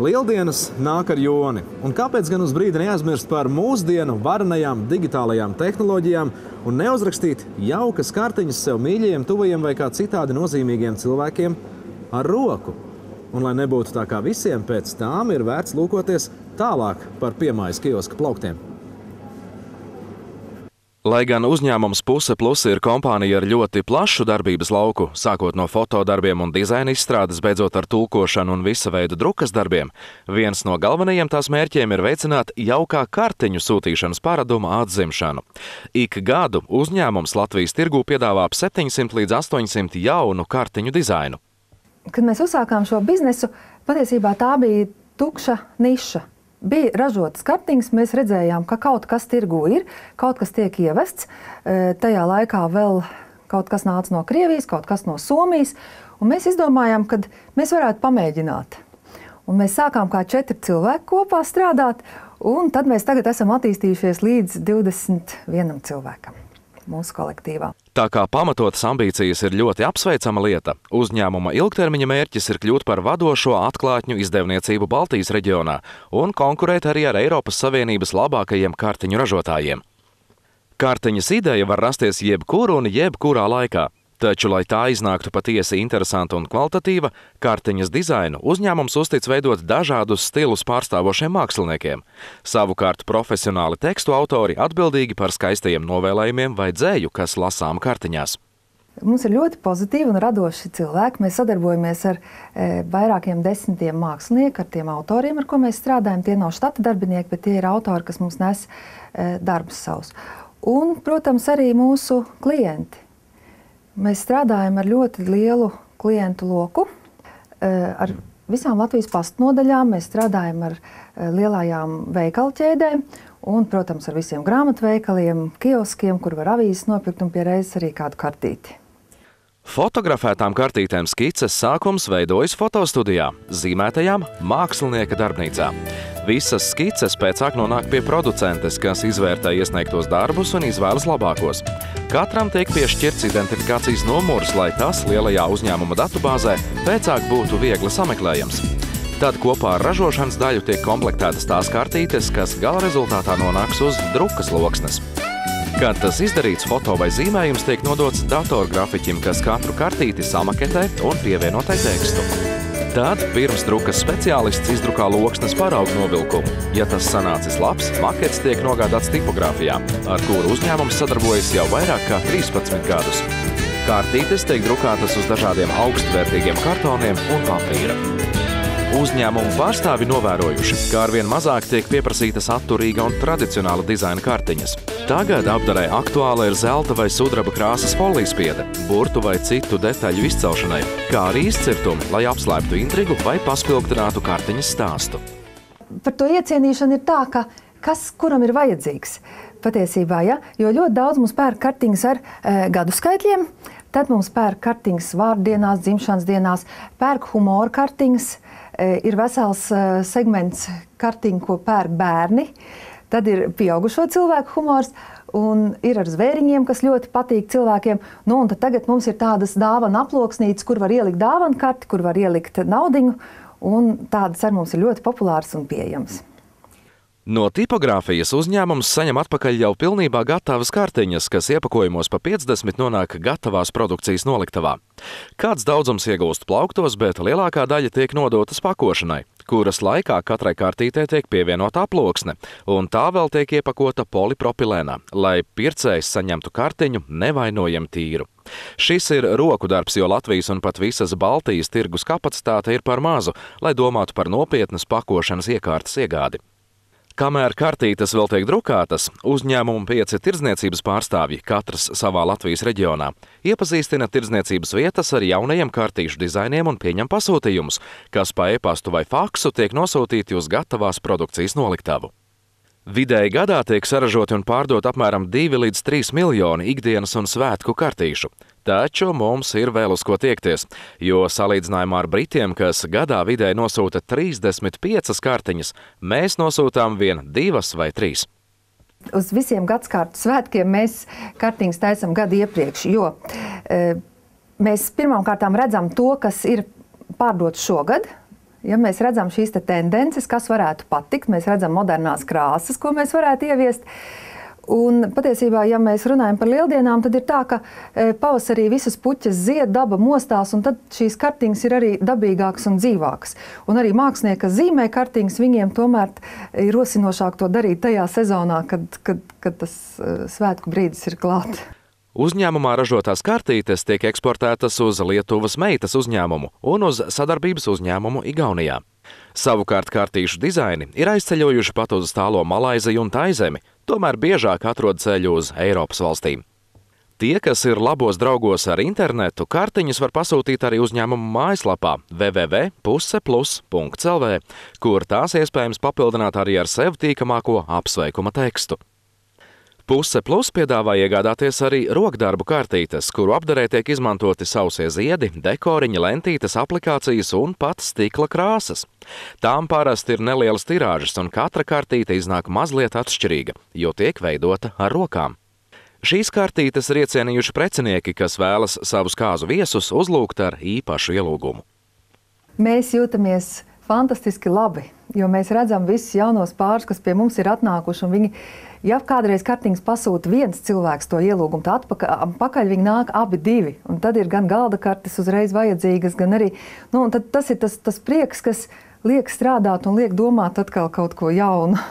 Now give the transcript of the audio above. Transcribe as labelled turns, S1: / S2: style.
S1: Lieldienas nāk ar joni. Un kāpēc gan uz brīdi neaizmirst par mūsdienu varenajām digitālajām tehnoloģijām un neuzrakstīt jaukas kartiņas sev mīļajiem, tuvajiem vai kā citādi nozīmīgiem cilvēkiem ar roku? Un lai nebūtu tā kā visiem, pēc tām ir vērts lūkoties tālāk par piemājas kioska plauktiem.
S2: Lai gan uzņēmums Puse Plus ir kompānija ar ļoti plašu darbības lauku, sākot no fotodarbiem un dizaina izstrādes, beidzot ar tulkošanu un visa veida drukas darbiem, viens no galvenajiem tās mērķiem ir veicināt jaukā kartiņu sūtīšanas paraduma atzimšanu. Ik gadu uzņēmums Latvijas tirgū piedāvā ap 700 līdz 800 jaunu kartiņu dizainu.
S3: Kad mēs uzsākām šo biznesu, patiesībā tā bija tukša niša. Bija ražotas kartiņas, mēs redzējām, ka kaut kas tirgū ir, kaut kas tiek ievests. Tajā laikā vēl kaut kas nāca no Krievijas, kaut kas no Somijas, un mēs izdomājām, ka mēs varētu pamēģināt. Un mēs sākām kā 4 cilvēki kopā strādāt, un tad mēs tagad esam attīstījušies līdz 21 cilvēkam mūsu kolektīvā.
S2: Tā kā pamatotas ambīcijas ir ļoti apsveicama lieta, uzņēmuma ilgtermiņa mērķis ir kļūt par vadošo atklātņu izdevniecību Baltijas reģionā un konkurēt arī ar Eiropas Savienības labākajiem kartiņu ražotājiem. Kartiņas ideja var rasties jebkur un jebkurā laikā. Taču, lai tā iznāktu patiesi interesanta un kvalitatīva, kartiņas dizainu uzņēmums uztic veidot dažādus stilus pārstāvošiem māksliniekiem. Savukārt profesionāli tekstu autori atbildīgi par skaistajiem novēlējumiem vai dzēju, kas lasām kartiņās.
S3: Mums ir ļoti pozitīvi un radoši cilvēki. Mēs sadarbojamies ar vairākiem desmitiem mākslinieku, ar tiem autoriem, ar ko mēs strādājam. Tie nav štata darbinieki, bet tie ir autori, kas mums nes darbus savus. Un, protams, arī mūsu klienti. Mēs strādājam ar ļoti lielu klientu loku, ar visām Latvijas pastnodaļām, mēs strādājam ar lielajām veikalu ķēdēm un, protams, ar visiem grāmatveikaliem, kioskiem, kur var avīzes nopirkt un pie reizes arī kādu kartīti.
S2: Fotografētām kartītēm skices sākums veidojas fotostudijā, zīmētajām mākslinieka darbnīcā. Visas skices pēcāk nonāk pie producentes, kas izvērtē iesniegtos darbus un izvēlas labākos. Katram tiek piešķirts identifikācijas numurs, lai tas lielajā uzņēmuma datubāzē pēcāk būtu viegli sameklējams. Tad kopā ar ražošanas daļu tiek komplektētas tās kartītes, kas gala rezultātā nonāks uz drukas loksnes. Kad tas izdarīts, foto vai zīmējums tiek nodots datorgrafiķim, kas katru kartīti samaketē un pievienotai tekstu. Tad pirms drukas speciālists izdrukā loksnes paraugu novilkumu. Ja tas sanācis labs, makets tiek nogādāts tipogrāfijā, ar kuru uzņēmums sadarbojas jau vairāk kā 13 gadus. Kartītes tiek drukātas uz dažādiem augstvērtīgiem kartoniem un papīra. Uzņēmumu pārstāvi novērojuši, ka arvien mazāk tiek pieprasītas atturīga un tradicionāla dizaina kartiņas. Tagad apdarē aktuāla ir zelta vai sudraba krāsas folijas-piede, burtu vai citu detaļu izcelšanai, kā arī izcirtumi, lai apslēptu intrigu vai paspilgtinātu kartiņas stāstu.
S3: Par to iecienīšanu ir tā, ka kas kuram ir vajadzīgs patiesībā, ja? Jo ļoti daudz mums pērk kartiņas ar gadu skaitļiem, tad mums pērk kartiņas vārdienās, dzimšanas dienās, pērk humora kartiņas, ir vesels segments kartiņu, ko pērk bērni, tad ir pieaugušo cilvēku humors, un ir ar zvēriņiem, kas ļoti patīk cilvēkiem. Nu, un tad tagad mums ir tādas dāvana aploksnītes, kur var ielikt dāvanu karti, kur var ielikt naudiņu, un tādas ar mums ir ļoti populāras un pieejamas.
S2: No tipogrāfijas uzņēmums saņem atpakaļ jau pilnībā gatavas kartiņas, kas iepakojumos pa 50 nonāk gatavās produkcijas noliktavā. Kāds daudzums iegūst plauktos, bet lielākā daļa tiek nodotas pakošanai, kuras laikā katrai kartītē tiek pievienota aploksne, un tā vēl tiek iepakota polipropilēnā, lai pircējs saņemtu kartiņu nevainojam tīru. Šis ir roku darbs, jo Latvijas un pat visas Baltijas tirgus kapacitāte ir par mazu, lai domātu par nopietnas pakošanas iekārtas iegādi. Kamēr kartītes vēl tiek drukātas, uzņēmumu 5 tirdzniecības pārstāvji, katrs savā Latvijas reģionā, iepazīstina tirdzniecības vietas ar jaunajiem kartīšu dizainiem un pieņem pasūtījumus, kas pa e-pastu vai faksu tiek nosūtīti uz gatavās produkcijas noliktavu. Vidēji gadā tiek saražoti un pārdot apmēram 2 līdz 3 miljoni ikdienas un svētku kartīšu. Taču mums ir vēl uz ko tiekties, jo salīdzinājumā ar Britiem, kas gadā vidēji nosūta 35 kartiņas, mēs nosūtām vien 2 vai 3.
S3: Uz visiem gadskārtu svētkiem mēs kartiņas taisam gadu iepriekš, jo mēs pirmām kārtām redzam to, kas ir pārdots šogad, Ja mēs redzam šīs tendences, kas varētu patikt, mēs redzam modernās krāsas, ko mēs varētu ieviest. Un patiesībā, ja mēs runājam par lieldienām, tad ir tā, ka pavasarī visas puķas zied, daba mostās, un tad šīs kartiņas ir arī dabīgākas un dzīvākas. Un arī mākslinieki, kas zīmē kartiņas, viņiem tomēr ir rosinošāk to darīt tajā sezonā, kad tas svētku brīdis ir klāt.
S2: Uzņēmumā ražotās kartītes tiek eksportētas uz Lietuvas meitas uzņēmumu un uz sadarbības uzņēmumu Igaunijā. Savukārt kartīšu dizaini ir aizceļojuši pat uz tālo Malaiziju un Taizemi, tomēr biežāk atrod ceļu uz Eiropas valstīm. Tie, kas ir labos draugos ar internetu, kartiņas var pasūtīt arī uzņēmumu mājaslapā www.puseplus.lv, kur tās iespējams papildināt arī ar sev tīkamāko apsveikuma tekstu. Puse Plus piedāvā iegādāties arī rokdarbu kartītes, kuru apdarē tiek izmantoti sausie ziedi, dekoriņi, lentītes, aplikācijas un pat stikla krāsas. Tām parasti ir nelielas tirāžas, un katra kartīte iznāk mazliet atšķirīga, jo tiek veidota ar rokām. Šīs kartītes ir iecienījuši precinieki, kas vēlas savus kāzu viesus uzlūgt ar īpašu ielūgumu.
S3: Mēs jūtamies fantastiski labi, jo mēs redzam visus jaunos pārus, kas pie mums ir atnākuši, un viņi, ja kādreiz kartiņas pasūta viens cilvēks to ielūgumu, tad atpakaļ viņi nāk abi divi, un tad ir gan galda kartes uzreiz vajadzīgas, gan arī, un tad tas ir tas prieks, kas liek strādāt un liek domāt atkal kaut ko jaunu.